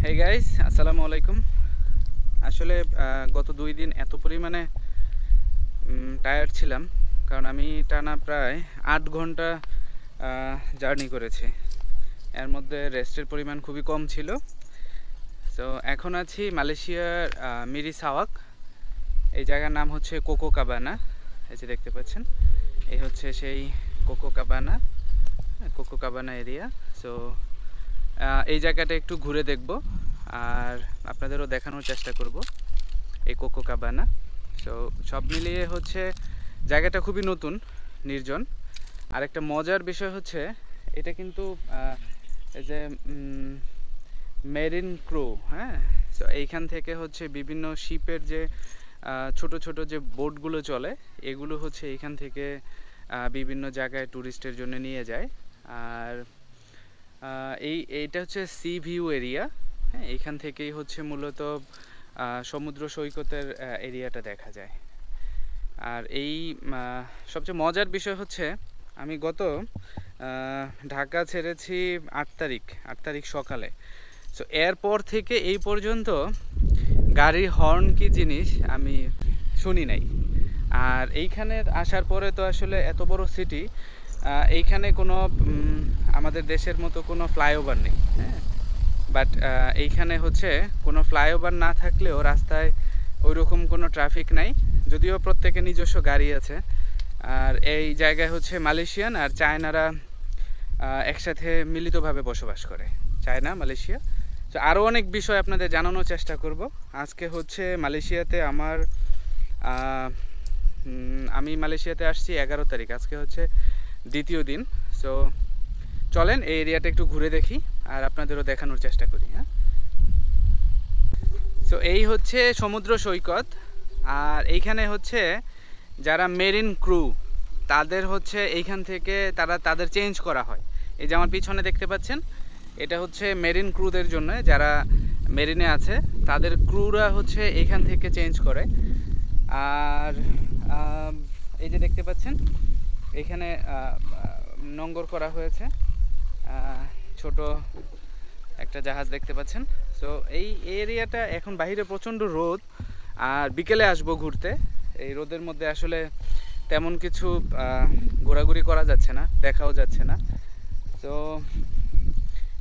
Hey guys, আসসালামু আলাইকুম। আসলে গত 2 দিন এত পরিমাণে টায়ার্ড ছিলাম, কারণ আমি টানা প্রায় 8 ঘন্টা জার্নি করেছি। এর মধ্যে রেস্টের পরিমাণ খুবই কম ছিল। তো এখন আছি মালয়েশিয়ার মিরি সাওয়াক। এই জায়গার নাম হচ্ছে কোকো কাবানা। এই যে দেখতে পাচ্ছেন, এই হচ্ছে সেই কোকো কাবানা এরিয়া। সো এই জায়গাটা একটু ঘুরে দেখব আর আপনাদেরও দেখানোর চেষ্টা করব এই কোকো কাবানা। সো সব মিলিয়ে হচ্ছে জায়গাটা খুবই নতুন, নির্জন। আর একটা মজার বিষয় হচ্ছে এটা কিন্তু এই যে মেরিন ক্রু, হ্যাঁ। সো এইখান থেকে হচ্ছে বিভিন্ন শিপের যে ছোট ছোট যে বোটগুলো চলে, এগুলো হচ্ছে এইখান থেকে বিভিন্ন জায়গায় ট্যুরিস্টের জন্য নিয়ে যায়। আর এইটা হচ্ছে সি ভিউ এরিয়া, হ্যাঁ। এইখান থেকেই হচ্ছে মূলত সমুদ্র সৈকতের এরিয়াটা দেখা যায়। আর এই সবচেয়ে মজার বিষয় হচ্ছে আমি গত ঢাকা ছেড়েছি 8 তারিখ সকালে। সো এরপর থেকে এই পর্যন্ত গাড়ির হর্ন কি জিনিস আমি শুনি নাই। আর এইখানে আসার পরে তো আসলে এত বড় সিটি, এইখানে কোনো আমাদের দেশের মতো কোনো ফ্লাইওভার নেই, হ্যাঁ। বাট এইখানে হচ্ছে কোনো ফ্লাইওভার না থাকলেও রাস্তায় ওই রকম কোনো ট্রাফিক নাই, যদিও প্রত্যেকের নিজস্ব গাড়ি আছে। আর এই জায়গায় হচ্ছে মালয়েশিয়ান আর চায়নারা একসাথে মিলিতভাবে বসবাস করে, চায়না মালয়েশিয়া। তো আরও অনেক বিষয় আপনাদের জানানোর চেষ্টা করব। আজকে হচ্ছে মালয়েশিয়াতে আমি মালয়েশিয়াতে আসছি 11 তারিখ, আজকে হচ্ছে দ্বিতীয় দিন। সো চলেন এই এরিয়াটা একটু ঘুরে দেখি আর আপনাদেরও দেখানোর চেষ্টা করি, হ্যাঁ। সো এই হচ্ছে সমুদ্র সৈকত। আর এইখানে হচ্ছে যারা মেরিন ক্রু, তাদের হচ্ছে এইখান থেকে তাদের চেঞ্জ করা হয়। এই যে আমার পিছনে দেখতে পাচ্ছেন, এটা হচ্ছে মেরিন ক্রুদের জন্য, যারা মেরিনে আছে তাদের ক্রুরা হচ্ছে এইখান থেকে চেঞ্জ করে। আর এই যে দেখতে পাচ্ছেন, এখানে নোঙর করা হয়েছে, ছোট একটা জাহাজ দেখতে পাচ্ছেন। সো এই এরিয়াটা এখন বাইরে প্রচণ্ড রোদ, আর বিকেলে আসবো ঘুরতে। এই রোদের মধ্যে আসলে তেমন কিছু ঘোরাঘুরি করা যাচ্ছে না, দেখাও যাচ্ছে না। তো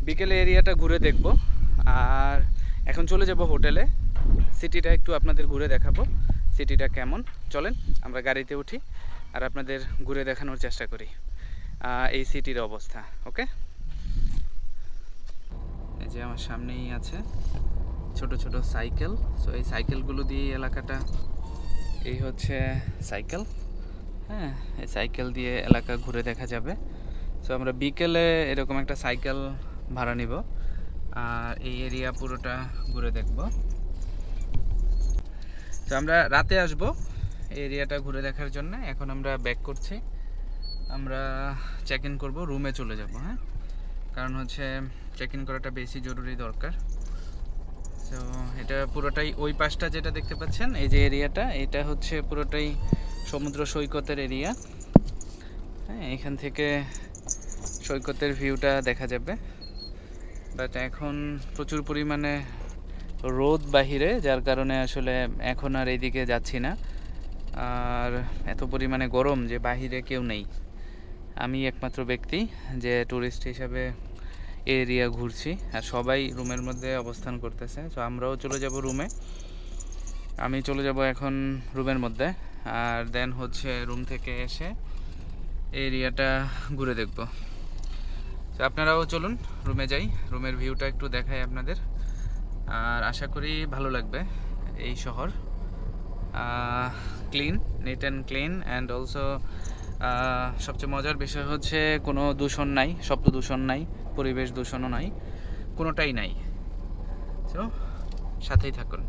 বিকেলে এরিয়াটা ঘুরে দেখব। আর এখন চলে যাব হোটেলে, সিটিটা একটু আপনাদের ঘুরে দেখাবো, সিটিটা কেমন। চলেন আমরা গাড়িতে উঠি আর আপনাদের ঘুরে দেখানোর চেষ্টা করি এই সিটির অবস্থা। ওকে, এই যে আমার সামনেই আছে ছোট ছোট সাইকেল। সো এই সাইকেলগুলো দিয়ে এলাকাটা, এই হচ্ছে সাইকেল, হ্যাঁ। এই সাইকেল দিয়ে এলাকা ঘুরে দেখা যাবে। সো আমরা বিকেলে এরকম একটা সাইকেল ভাড়া নিব আর এই এরিয়া পুরোটা ঘুরে দেখব। তো আমরা রাতে আসব এই এরিয়াটা ঘুরে দেখার জন্য। এখন আমরা ব্যাক করছি, আমরা চেক ইন করবো, রুমে চলে যাব, হ্যাঁ। কারণ হচ্ছে চেক ইন করাটা বেশি জরুরি দরকার। তো এটা পুরোটাই ওই পাশটা যেটা দেখতে পাচ্ছেন, এই যে এরিয়াটা, এটা হচ্ছে পুরোটাই সমুদ্র সৈকতের এরিয়া, হ্যাঁ। এখান থেকে সৈকতের ভিউটা দেখা যাবে। বাট এখন প্রচুর পরিমাণে রোদ বাহিরে, যার কারণে আসলে এখন আর এইদিকে যাচ্ছি না। আর এত পরিমাণে গরম যে বাহিরে কেউ নেই, আমি একমাত্র ব্যক্তি যে ট্যুরিস্ট হিসাবে এরিয়া ঘুরছি, আর সবাই রুমের মধ্যে অবস্থান করতেছে। সো আমরাও চলে যাব রুমে, আমি চলে যাব এখন রুমের মধ্যে। আর দেন হচ্ছে রুম থেকে এসে এরিয়াটা ঘুরে দেখব। তো আপনারাও চলুন রুমে যাই, রুমের ভিউটা একটু দেখাই আপনাদের। আর আশা করি ভালো লাগবে। এই শহর clean, neat and clean, and also সবচেয়ে মজার বিষয় হচ্ছে কোনো দূষণ নাই, শব্দ দূষণ নাই, পরিবেশ দূষণও নাই, কোনোটাই নাই। সো সাথেই থাকুন।